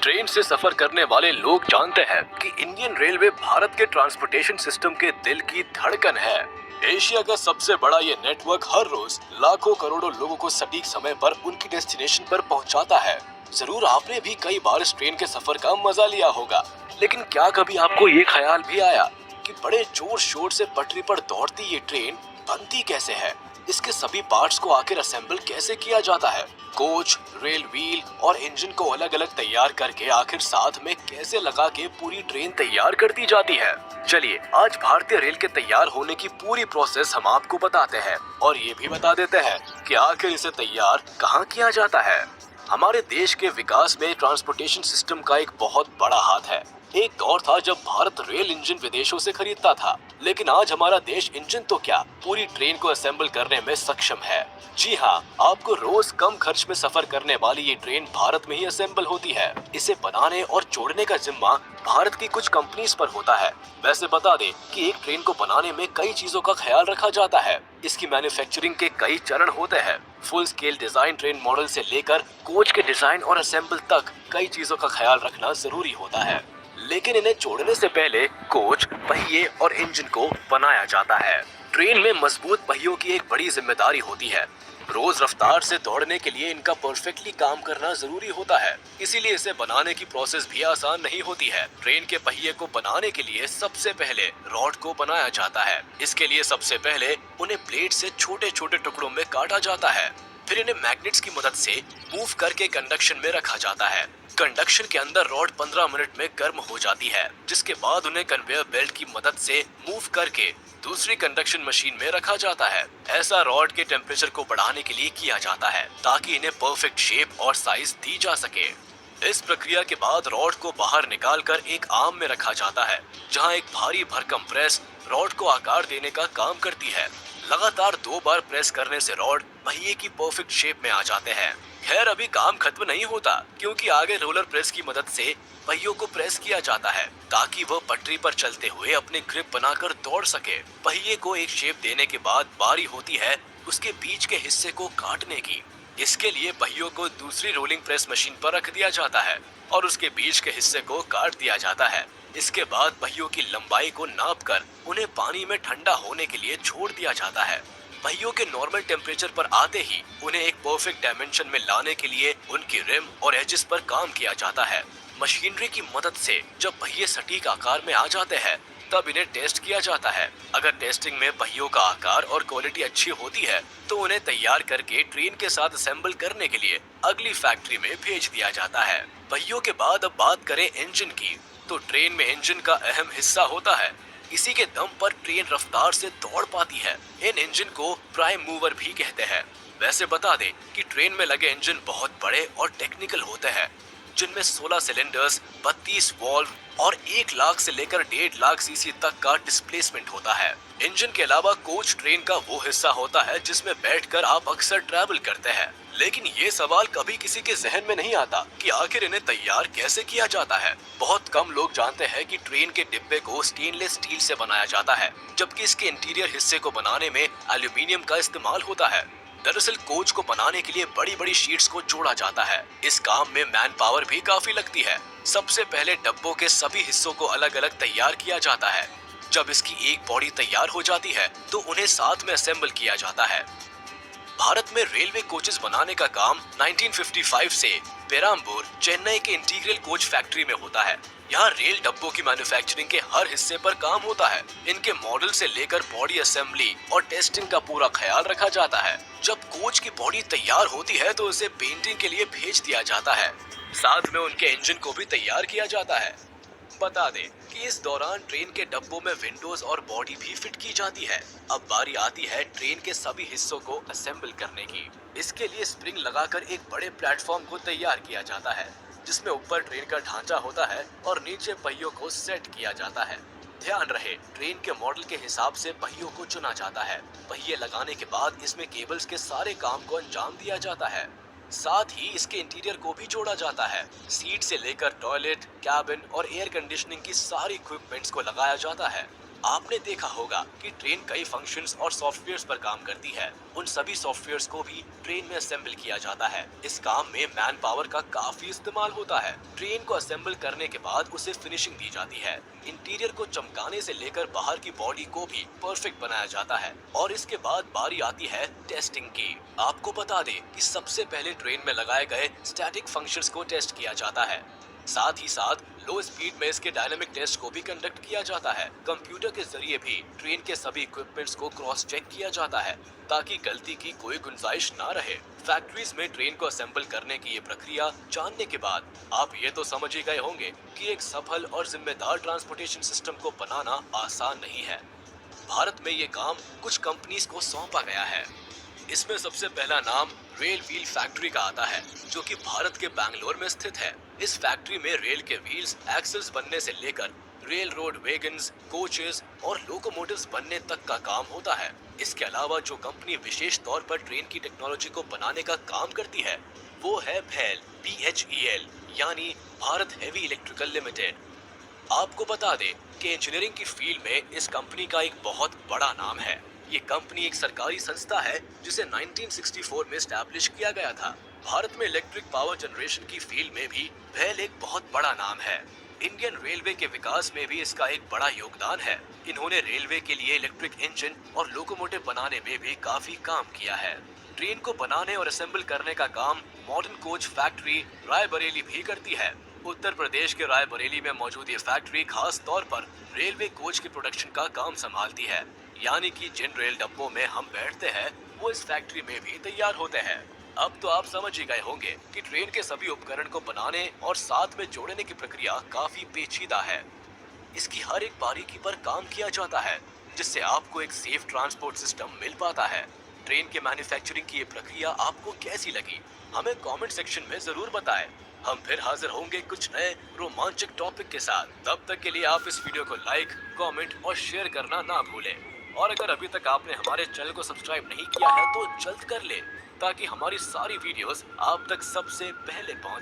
Train से सफर करने वाले लोग जानते हैं कि इंडियन रेलवे भारत के ट्रांसपोर्टेशन सिस्टम के दिल की धड़कन है। एशिया का सबसे बड़ा ये नेटवर्क हर रोज लाखों करोड़ों लोगों को सटीक समय पर उनकी डेस्टिनेशन पर पहुंचाता है। जरूर आपने भी कई बार इस ट्रेन के सफर का मजा लिया होगा, लेकिन क्या कभी आपको ये ख्याल भी आया कि बड़े जोर शोर से पटरी पर दौड़ती ये ट्रेन बनती कैसे है? इसके सभी पार्ट्स को आखिर असेंबल कैसे किया जाता है? कोच, रेल व्हील और इंजन को अलग अलग तैयार करके आखिर साथ में कैसे लगा के पूरी ट्रेन तैयार कर दी जाती है? चलिए आज भारतीय रेल के तैयार होने की पूरी प्रोसेस हम आपको बताते हैं और ये भी बता देते हैं कि आखिर इसे तैयार कहाँ किया जाता है। हमारे देश के विकास में ट्रांसपोर्टेशन सिस्टम का एक बहुत बड़ा हाथ है। एक दौर था जब भारत रेल इंजन विदेशों से खरीदता था, लेकिन आज हमारा देश इंजन तो क्या पूरी ट्रेन को असेंबल करने में सक्षम है। जी हाँ, आपको रोज कम खर्च में सफर करने वाली ये ट्रेन भारत में ही असेंबल होती है। इसे बनाने और जोड़ने का जिम्मा भारत की कुछ कंपनीज पर होता है। वैसे बता दें कि एक ट्रेन को बनाने में कई चीजों का ख्याल रखा जाता है। इसकी मैन्युफैक्चरिंग के कई चरण होते हैं। Full scale design train model से लेकर कोच के डिजाइन और असेंबल तक कई चीजों का ख्याल रखना जरूरी होता है। लेकिन इन्हें जोड़ने से पहले कोच, पहिए और इंजन को बनाया जाता है। ट्रेन में मजबूत पहियों की एक बड़ी जिम्मेदारी होती है। रोज रफ्तार से दौड़ने के लिए इनका परफेक्टली काम करना जरूरी होता है, इसीलिए इसे बनाने की प्रोसेस भी आसान नहीं होती है। ट्रेन के पहिए को बनाने के लिए सबसे पहले रॉड को बनाया जाता है। इसके लिए सबसे पहले उन्हें प्लेट से छोटे छोटे टुकड़ों में काटा जाता है। फिर इन्हें मैग्नेट्स की मदद से मूव करके कंडक्शन में रखा जाता है। कंडक्शन के अंदर रॉड 15 मिनट में गर्म हो जाती है, जिसके बाद उन्हें कन्वेयर बेल्ट की मदद से मूव करके दूसरी कंडक्शन मशीन में रखा जाता है। ऐसा रॉड के टेम्परेचर को बढ़ाने के लिए किया जाता है ताकि इन्हें परफेक्ट शेप और साइज दी जा सके। इस प्रक्रिया के बाद रॉड को बाहर निकालकर एक आर्म में रखा जाता है, जहां एक भारी भरकम प्रेस रॉड को आकार देने का काम करती है। लगातार 2 बार प्रेस करने से रॉड पहिए की परफेक्ट शेप में आ जाते हैं। खैर अभी काम खत्म नहीं होता, क्योंकि आगे रोलर प्रेस की मदद से पहियों को प्रेस किया जाता है ताकि वह पटरी पर चलते हुए अपने ग्रिप बनाकर दौड़ सके। पहिए को एक शेप देने के बाद बारी होती है उसके बीच के हिस्से को काटने की। इसके लिए पहियों को दूसरी रोलिंग प्रेस मशीन पर रख दिया जाता है और उसके बीच के हिस्से को काट दिया जाता है। इसके बाद पहियों की लंबाई को नापकर उन्हें पानी में ठंडा होने के लिए छोड़ दिया जाता है। पहियों के नॉर्मल टेम्परेचर पर आते ही उन्हें एक परफेक्ट डायमेंशन में लाने के लिए उनकी रिम और एजेस पर काम किया जाता है। मशीनरी की मदद से जब पहिए सटीक आकार में आ जाते हैं, तब इन्हें टेस्ट किया जाता है। अगर टेस्टिंग में पहियों का आकार और क्वालिटी अच्छी होती है, तो उन्हें तैयार करके ट्रेन के साथ असेंबल करने के लिए अगली फैक्ट्री में भेज दिया जाता है। पहियों के बाद अब बात करें इंजन की, तो ट्रेन में इंजन का अहम हिस्सा होता है। इसी के दम पर ट्रेन रफ्तार से दौड़ पाती है। इन इंजन को प्राइम मूवर भी कहते हैं। वैसे बता दें कि ट्रेन में लगे इंजन बहुत बड़े और टेक्निकल होते हैं, जिनमें 16 सिलेंडर्स, 32 वॉल्व और 1 लाख से लेकर 1.5 लाख सीसी तक का डिस्प्लेसमेंट होता है। इंजन के अलावा कोच ट्रेन का वो हिस्सा होता है जिसमें बैठकर आप अक्सर ट्रैवल करते हैं। लेकिन ये सवाल कभी किसी के जहन में नहीं आता कि आखिर इन्हें तैयार कैसे किया जाता है। बहुत कम लोग जानते हैं कि ट्रेन के डिब्बे को स्टेनलेस स्टील से बनाया जाता है, जबकि इसके इंटीरियर हिस्से को बनाने में एल्यूमिनियम का इस्तेमाल होता है। दरअसल कोच को बनाने के लिए बड़ी बड़ी शीट्स को जोड़ा जाता है। इस काम में मैन पावर भी काफी लगती है। सबसे पहले डब्बों के सभी हिस्सों को अलग अलग तैयार किया जाता है। जब इसकी एक बॉडी तैयार हो जाती है, तो उन्हें साथ में असेंबल किया जाता है। भारत में रेलवे कोचेस बनाने का काम 1955 से पेराम्बूर, चेन्नई के इंटीग्रल कोच फैक्ट्री में होता है। यहाँ रेल डब्बों की मैन्युफैक्चरिंग के हर हिस्से पर काम होता है। इनके मॉडल से लेकर बॉडी असेंबली और टेस्टिंग का पूरा ख्याल रखा जाता है। जब कोच की बॉडी तैयार होती है, तो उसे पेंटिंग के लिए भेज दिया जाता है। साथ में उनके इंजन को भी तैयार किया जाता है। बता दें कि इस दौरान ट्रेन के डब्बों में विंडोज और बॉडी भी फिट की जाती है। अब बारी आती है ट्रेन के सभी हिस्सों को असेंबल करने की। इसके लिए स्प्रिंग लगाकर एक बड़े प्लेटफॉर्म को तैयार किया जाता है, जिसमें ऊपर ट्रेन का ढांचा होता है और नीचे पहियों को सेट किया जाता है। ध्यान रहे, ट्रेन के मॉडल के हिसाब से पहियों को चुना जाता है। पहिए लगाने के बाद इसमें केबल्स के सारे काम को अंजाम दिया जाता है। साथ ही इसके इंटीरियर को भी जोड़ा जाता है। सीट से लेकर टॉयलेट, कैबिन और एयर कंडीशनिंग की सारी इक्विपमेंट्स को लगाया जाता है। आपने देखा होगा कि ट्रेन कई फंक्शंस और सॉफ्टवेयर्स पर काम करती है। उन सभी सॉफ्टवेयर्स को भी ट्रेन में असेंबल किया जाता है। इस काम में मैन पावर का काफी इस्तेमाल होता है। ट्रेन को असेंबल करने के बाद उसे फिनिशिंग दी जाती है। इंटीरियर को चमकाने से लेकर बाहर की बॉडी को भी परफेक्ट बनाया जाता है और इसके बाद बारी आती है टेस्टिंग की। आपको बता दें कि सबसे पहले ट्रेन में लगाए गए स्टैटिक फंक्शंस को टेस्ट किया जाता है। साथ ही साथ लो स्पीड में इसके डायनामिक टेस्ट को भी कंडक्ट किया जाता है। कंप्यूटर के जरिए भी ट्रेन के सभी इक्विपमेंट्स को क्रॉस चेक किया जाता है ताकि गलती की कोई गुंजाइश ना रहे। फैक्ट्रीज में ट्रेन को असेंबल करने की ये प्रक्रिया जानने के बाद आप ये तो समझ ही गए होंगे कि एक सफल और जिम्मेदार ट्रांसपोर्टेशन सिस्टम को बनाना आसान नहीं है। भारत में ये काम कुछ कंपनीज को सौंपा गया है। इसमें सबसे पहला नाम रेल व्हील फैक्ट्री का आता है, जो कि भारत के बैंगलोर में स्थित है। इस फैक्ट्री में रेल के व्हील्स, एक्सेल्स बनने से लेकर रेल रोड वैगन्स, कोचेस और लोकोमोटिव्स बनने तक का काम होता है। इसके अलावा जो कंपनी विशेष तौर पर ट्रेन की टेक्नोलॉजी को बनाने का काम करती है वो है भेल, BHEL, यानी भारत हेवी इलेक्ट्रिकल लिमिटेड। आपको बता दें कि इंजीनियरिंग की फील्ड में इस कंपनी का एक बहुत बड़ा नाम है। ये कंपनी एक सरकारी संस्था है जिसे 1964 में स्टैब्लिश किया गया था। भारत में इलेक्ट्रिक पावर जनरेशन की फील्ड में भी भेल एक बहुत बड़ा नाम है। इंडियन रेलवे के विकास में भी इसका एक बड़ा योगदान है। इन्होंने रेलवे के लिए इलेक्ट्रिक इंजन और लोकोमोटिव बनाने में भी काफी काम किया है। ट्रेन को बनाने और असेंबल करने का काम मॉडर्न कोच फैक्ट्री रायबरेली भी करती है। उत्तर प्रदेश के रायबरेली में मौजूद ये फैक्ट्री खास तौर पर रेलवे कोच के प्रोडक्शन का काम संभालती है, यानी कि जिन रेल डब्बों में हम बैठते हैं वो इस फैक्ट्री में भी तैयार होते हैं। अब तो आप समझ ही गए होंगे कि ट्रेन के सभी उपकरण को बनाने और साथ में जोड़ने की प्रक्रिया काफी पेचीदा है। इसकी हर एक बारीकी पर काम किया जाता है जिससे आपको एक सेफ ट्रांसपोर्ट सिस्टम मिल पाता है। ट्रेन के मैन्युफैक्चरिंग की ये प्रक्रिया आपको कैसी लगी, हमें कमेंट सेक्शन में जरूर बताएं। हम फिर हाजिर होंगे कुछ नए रोमांचक टॉपिक के साथ। तब तक के लिए आप इस वीडियो को लाइक, कमेंट और शेयर करना ना भूलें। और अगर अभी तक आपने हमारे चैनल को सब्सक्राइब नहीं किया है तो जल्द कर ले ताकि हमारी सारी वीडियोस आप तक सबसे पहले पहुंच